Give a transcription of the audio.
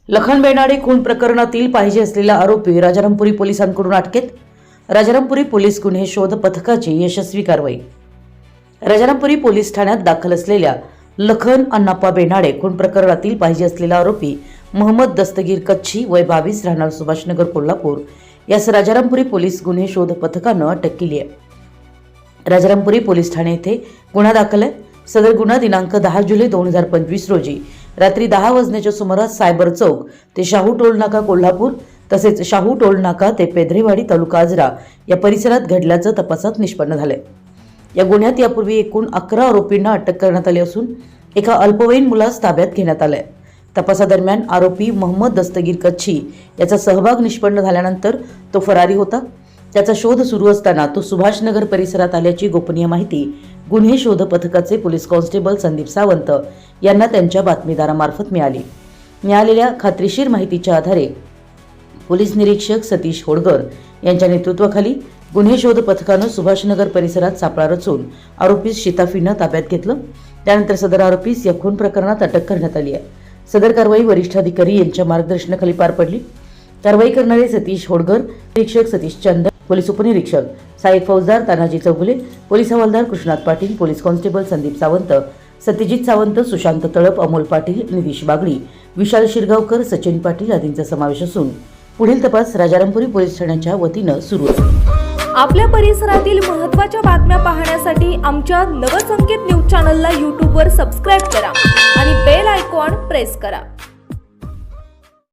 लखन बेनाडे खून प्रकरणातील पाहिजे असलेला आरोपी राजारामपुरी पोलिसांकडून अटकेत। राजारामपुरी पोलीस गुन्हे शोध पथकाची यशस्वी कारवाई। राजारामपुरी पोलीस ठाण्यात दाखल असलेल्या लखन अण्णाप्पा बेनाडे खून प्रकरणातील पाहिजे असलेला आरोपी मोहम्मद दस्तगीर कच्छी वय 22 राहणार सुभाषनगर कोल्हापूर यास राजारामपुरी पोलीस गुन्हे शोध पथकाने अटक केली आहे। राजारामपुरी पोलीस ठाणे येथे गुन्हा दाखल आहे। सदर गुन्हा दिनांक 10 जुलै 2025 रोजी रात्री 10 वाजण्याच्या सुमारास सायबर चौक ते शाहू टोल नाका कोल्हापूर तसेच शाहू टोल नाका ते पेधरेवाडी तालुका आजरा या परिसरात घडल्याचं तपासात निष्पन्न झाले। या गुन्ह्यात यापूर्वी एकूण 11 आरोपींना अटक करण्यात आली असून एका अल्पवयीन मुलास ताब्यात घेण्यात आले। तपासादरम्यान आरोपी मोहम्मद दस्तगीर कच्छी याचा सहभाग निष्पन्न झाल्यानंतर तो फरारी होता। त्याचा शोध सुरू असताना तो सुभाषनगर परिसरात आल्याची गोपनीय माहिती गुन्हे शोध पथकाचे पोलीस कॉन्स्टेबल संदीप सावंत यांना त्यांच्या बातमीदारामार्फत मिळाली। मिळालेल्या खात्रीशीर माहितीच्या आधारे पोलीस निरीक्षक सतीश होडगर यांच्या नेतृत्वाखाली गुन्हे शोध पथकाने सुभाषनगर परिसरात सापळा रचून आरोपीस शिताफीने ताब्यात घेतलं। त्यानंतर सदर आरोपीस या खून प्रकरणात अटक करण्यात आली आहे। सदर कारवाई वरिष्ठ अधिकारी यांच्या मार्गदर्शनाखाली पार पडली। कारवाई करणारे सतीश होडगर, निरीक्षक सतीश चंद, पोलीस उपनिरीक्षक साहेब फौजदार तानाजी चौगुले, पोलीस हवालदार कृष्णात पाटील, पोलीस कॉन्स्टेबल संदीप सावंत, सत्यजित सावंत, सुशांत तळप, अमोल पाटील, नितीश बागडी, विशाल शिरगावकर, सचिन पाटील आदींचा समावेश असून पुढील तपास राजारामपुरी पोलीस ठाण्याच्या वतीने सुरू आहे। आपल्या परिसरातील महत्त्वाच्या बातम्या पाहण्यासाठी आमच्या नवसंकेत न्यूज चॅनलला YouTube वर सबस्क्राइब करा आणि बेल आयकॉन प्रेस करा।